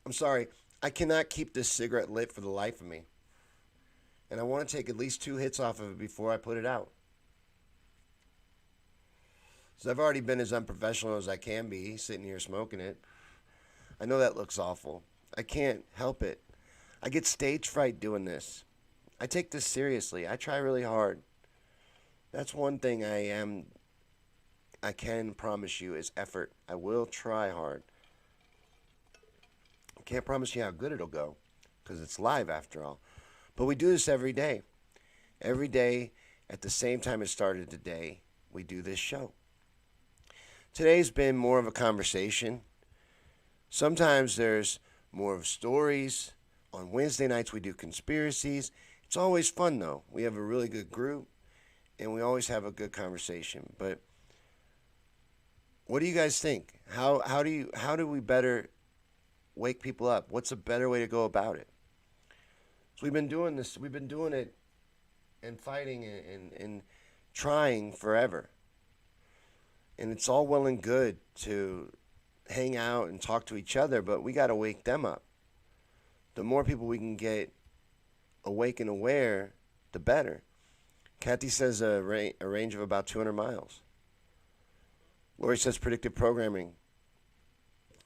I'm sorry. I cannot keep this cigarette lit for the life of me. And I want to take at least 2 hits off of it before I put it out. So I've already been as unprofessional as I can be, sitting here smoking it. I know that looks awful. I can't help it. I get stage fright doing this. I take this seriously. I try really hard. That's one thing I can promise you is effort. I will try hard. I can't promise you how good it'll go, because it's live after all. But we do this every day. Every day, at the same time it started today, we do this show. Today's been more of a conversation. Sometimes there's more of stories. On Wednesday nights, we do conspiracies. It's always fun, though. We have a really good group, and we always have a good conversation. But what do you guys think? How do we better wake people up? What's a better way to go about it? So we've been doing this. We've been doing it and fighting and trying forever. And it's all well and good to hang out and talk to each other, but we got to wake them up. The more people we can get awake and aware, the better. Kathy says a range of about 200 miles. Lori says predictive programming.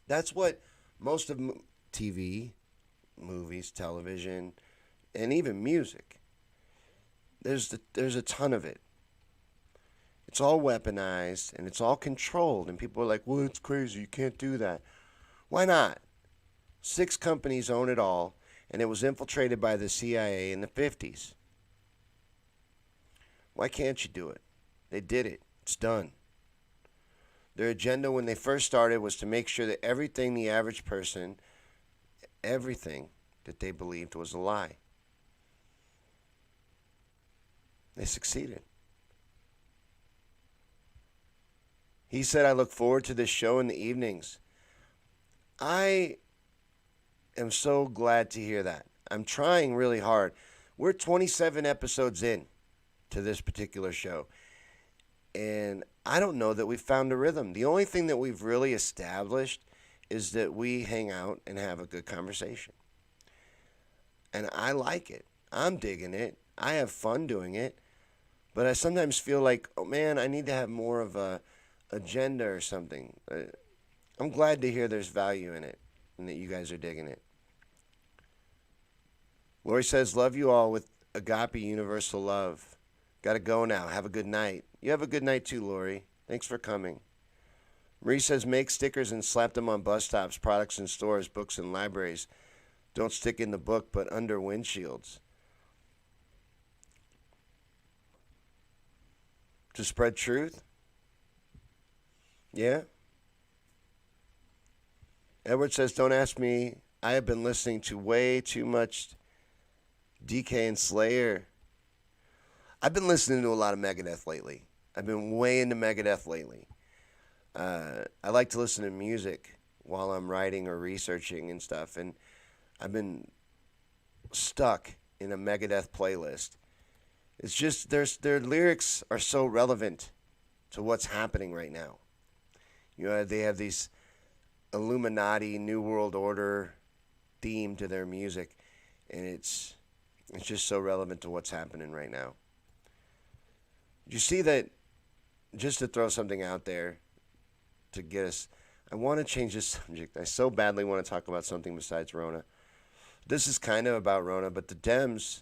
That's what most of TV, movies, television, and even music, there's a ton of it. It's all weaponized, and it's all controlled, and people are like, well, it's crazy, you can't do that. Why not? 6 companies own it all, and it was infiltrated by the CIA in the 50s. Why can't you do it? They did it. It's done. Their agenda when they first started was to make sure that everything the average person, everything that they believed was a lie. They succeeded. He said, I look forward to this show in the evenings. I am so glad to hear that. I'm trying really hard. We're 27 episodes in to this particular show. And I don't know that we've found a rhythm. The only thing that we've really established is that we hang out and have a good conversation. And I like it. I'm digging it. I have fun doing it. But I sometimes feel like, oh man, I need to have more of a agenda or something. I'm glad to hear there's value in it and that you guys are digging it. Lori says, love you all with agape universal love. Gotta go now. Have a good night. You have a good night too, Lori. Thanks for coming. Marie says, make stickers and slap them on bus stops, products in stores, books in libraries. Don't stick in the book, but under windshields. To spread truth? Yeah? Edward says, don't ask me. I have been listening to way too much DK and Slayer. I've been listening to a lot of Megadeth lately. I've been way into Megadeth lately. I like to listen to music while I'm writing or researching and stuff, and I've been stuck in a Megadeth playlist. It's just their lyrics are so relevant to what's happening right now. You know, they have these Illuminati, New World Order theme to their music, and it's just so relevant to what's happening right now. You see that, just to throw something out there to get us, I want to change this subject. I so badly want to talk about something besides Rona. This is kind of about Rona, but the Dems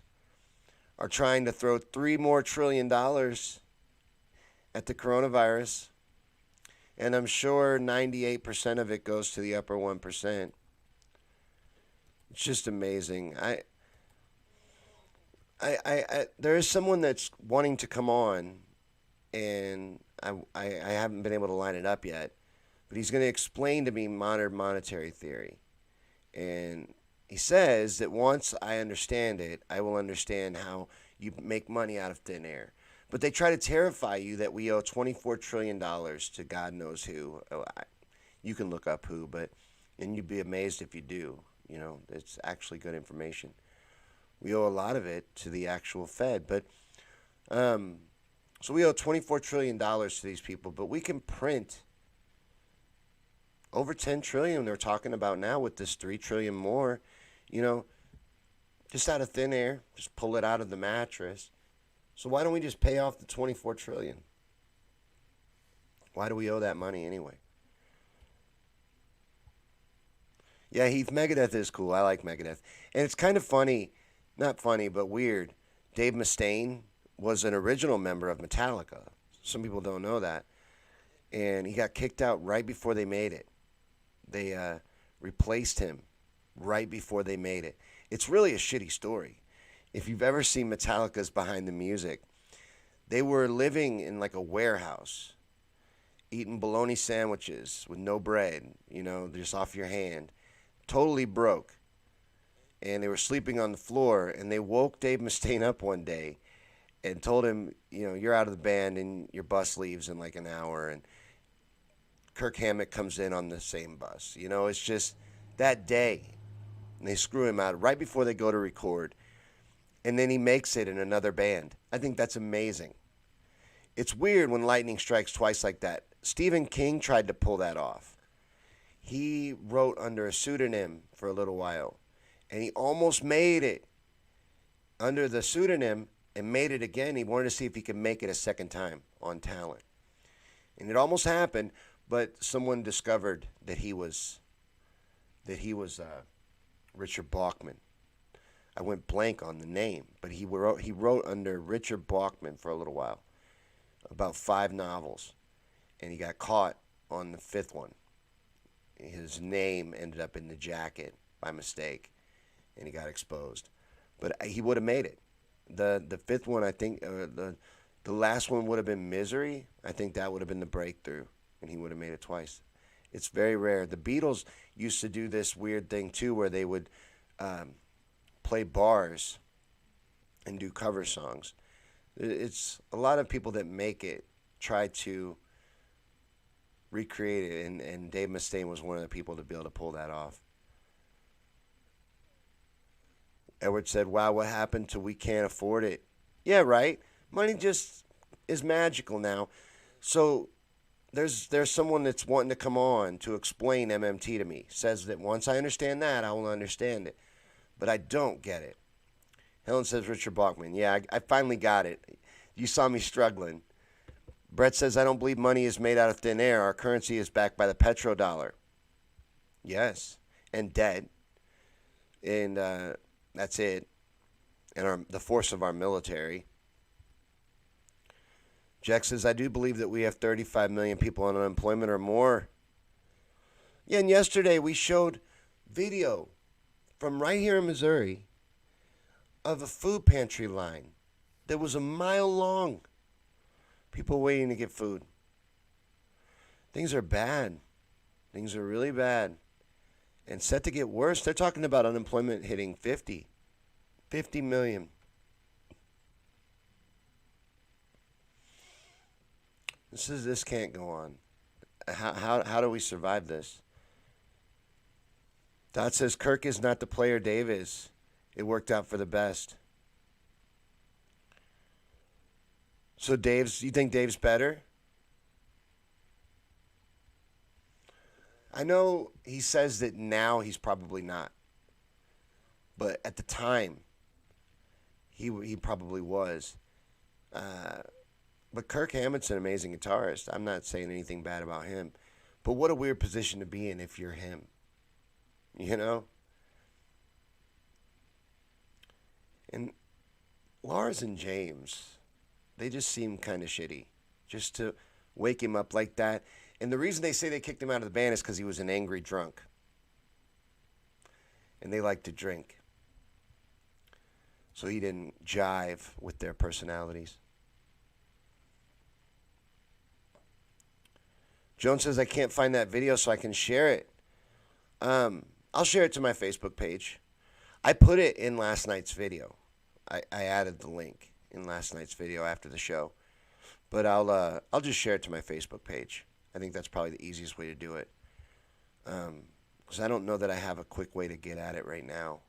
are trying to throw $3 more trillion at the coronavirus, and I'm sure 98% of it goes to the upper 1%. It's just amazing. There is someone that's wanting to come on, and I haven't been able to line it up yet, but he's going to explain to me modern monetary theory. And he says that once I understand it, I will understand how you make money out of thin air. But they try to terrify you that we owe $24 trillion to God knows who. You can look up who, and you'd be amazed if you do. You know, it's actually good information. We owe a lot of it to the actual Fed. But so we owe $24 trillion to these people, but we can print over $10 trillion they're talking about now with this $3 trillion more, you know, just out of thin air, just pull it out of the mattress. So why don't we just pay off the $24 trillion? Why do we owe that money anyway? Yeah, Heath, Megadeth is cool. I like Megadeth. And it's kind of funny, not funny, but weird. Dave Mustaine was an original member of Metallica. Some people don't know that. And he got kicked out right before they made it. They replaced him right before they made it. It's really a shitty story. If you've ever seen Metallica's Behind the Music, they were living in like a warehouse, eating bologna sandwiches with no bread, you know, just off your hand, totally broke. And they were sleeping on the floor, and they woke Dave Mustaine up one day and told him, you know, you're out of the band and your bus leaves in like an hour, and Kirk Hammett comes in on the same bus. You know, it's just that day. And they screw him out right before they go to record. And then he makes it in another band. I think that's amazing. It's weird when lightning strikes twice like that. Stephen King tried to pull that off. He wrote under a pseudonym for a little while. And he almost made it under the pseudonym and made it again. He wanted to see if he could make it a second time on talent. And it almost happened, but someone discovered that he was Richard Bachman. I went blank on the name, but he wrote under Richard Bachman for a little while, about 5 novels, and he got caught on the 5th one. His name ended up in the jacket by mistake, and he got exposed. But he would have made it. The 5th one, I think, the last one would have been Misery. I think that would have been the breakthrough, and he would have made it twice. It's very rare. The Beatles used to do this weird thing too, where they would play bars and do cover songs. It's a lot of people that make it try to recreate it, and Dave Mustaine was one of the people to be able to pull that off. Edward said, wow, what happened to we can't afford it? Yeah, right. Money just is magical now. So there's someone that's wanting to come on to explain MMT to me. Says that once I understand that, I will understand it. But I don't get it. Helen says, Richard Bachman. Yeah, I finally got it. You saw me struggling. Brett says, I don't believe money is made out of thin air. Our currency is backed by the petrodollar. Yes. And debt. And that's it. And the force of our military. Jack says, I do believe that we have 35 million people on unemployment or more. Yeah, and yesterday we showed video from right here in Missouri of a food pantry line that was a mile long. People waiting to get food. Things are bad. Things are really bad. And set to get worse. They're talking about unemployment hitting 50 million. This can't go on. How do we survive this? Dot says Kirk is not the player Dave is. It worked out for the best. So you think Dave's better? I know he says that now he's probably not. But at the time, he probably was. But Kirk Hammett's an amazing guitarist. I'm not saying anything bad about him. But what a weird position to be in if you're him. You know? And Lars and James, they just seem kind of shitty. Just to wake him up like that. And the reason they say they kicked him out of the band is because he was an angry drunk. And they like to drink. So he didn't jive with their personalities. Joan says, I can't find that video so I can share it. I'll share it to my Facebook page. I put it in last night's video. I added the link in last night's video after the show. But I'll just share it to my Facebook page. I think that's probably the easiest way to do it. Because I don't know that I have a quick way to get at it right now.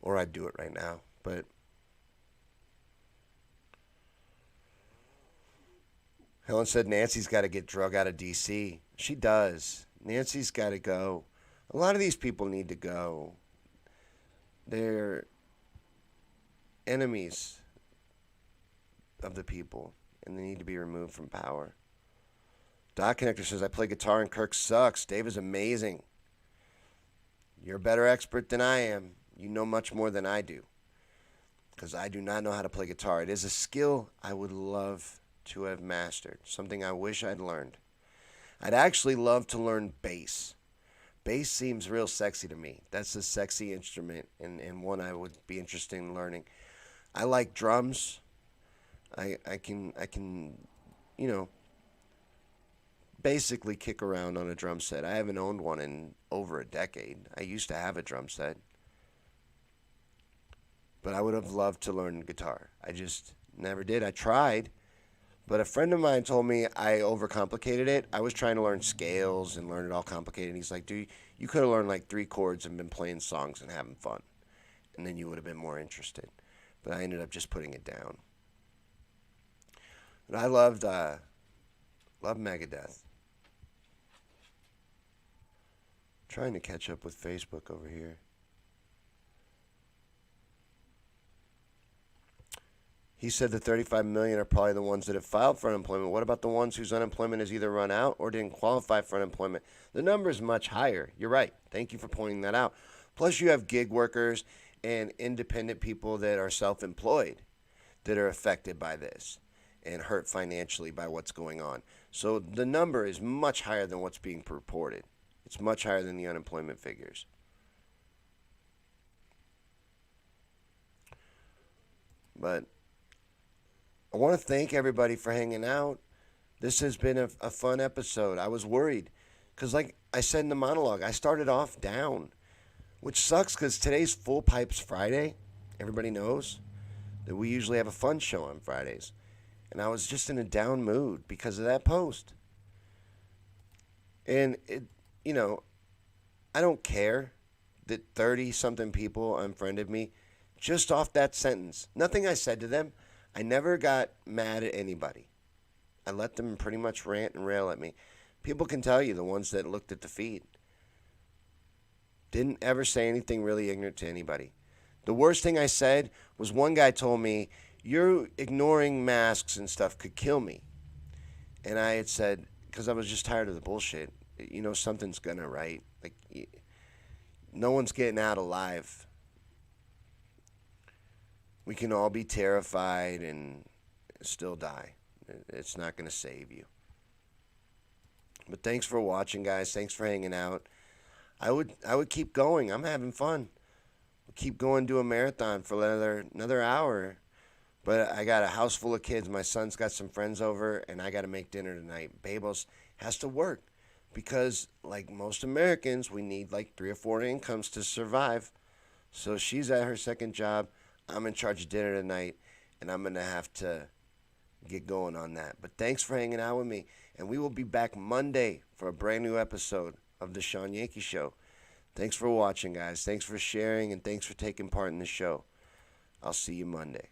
Or I'd do it right now. But Helen said Nancy's got to get drug out of D.C. She does. Nancy's got to go. A lot of these people need to go. They're enemies of the people, and they need to be removed from power. Dot Connector says, I play guitar and Kirk sucks. Dave is amazing. You're a better expert than I am. You know much more than I do. Because I do not know how to play guitar. It is a skill I would love to have mastered. Something I wish I'd learned. I'd actually love to learn bass. Bass seems real sexy to me. That's a sexy instrument and one I would be interested in learning. I like drums. I can, you know, basically kick around on a drum set. I haven't owned one in over a decade. I used to have a drum set. But I would have loved to learn guitar. I just never did. I tried. But a friend of mine told me I overcomplicated it. I was trying to learn scales and learn it all complicated. He's like, dude, you could have learned like 3 chords and been playing songs and having fun. And then you would have been more interested. But I ended up just putting it down. But I loved Megadeth. Trying to catch up with Facebook over here. He said the 35 million are probably the ones that have filed for unemployment. What about the ones whose unemployment has either run out or didn't qualify for unemployment? The number is much higher. You're right. Thank you for pointing that out. Plus, you have gig workers and independent people that are self-employed that are affected by this and hurt financially by what's going on. So the number is much higher than what's being reported. It's much higher than the unemployment figures. But I want to thank everybody for hanging out. This has been a fun episode. I was worried because, like I said in the monologue, I started off down, which sucks because today's Full Pipes Friday. Everybody knows that we usually have a fun show on Fridays. And I was just in a down mood because of that post. And, I don't care that 30-something people unfriended me just off that sentence. Nothing I said to them. I never got mad at anybody. I let them pretty much rant and rail at me. People can tell you, the ones that looked at the feed. Didn't ever say anything really ignorant to anybody. The worst thing I said was one guy told me, you're ignoring masks and stuff could kill me. And I had said, because I was just tired of the bullshit, something's gonna, right? Like, no one's getting out alive. We can all be terrified and still die. It's not gonna save you. But thanks for watching, guys. Thanks for hanging out. I would keep going. I'm having fun. We'll keep going, do a marathon for another hour. But I got a house full of kids. My son's got some friends over, and I got to make dinner tonight. Babos has to work because, like most Americans, we need like 3 or 4 incomes to survive. So she's at her second job. I'm in charge of dinner tonight, and I'm going to have to get going on that. But thanks for hanging out with me, and we will be back Monday for a brand new episode of the Shawn Yankey Show. Thanks for watching, guys. Thanks for sharing, and thanks for taking part in the show. I'll see you Monday.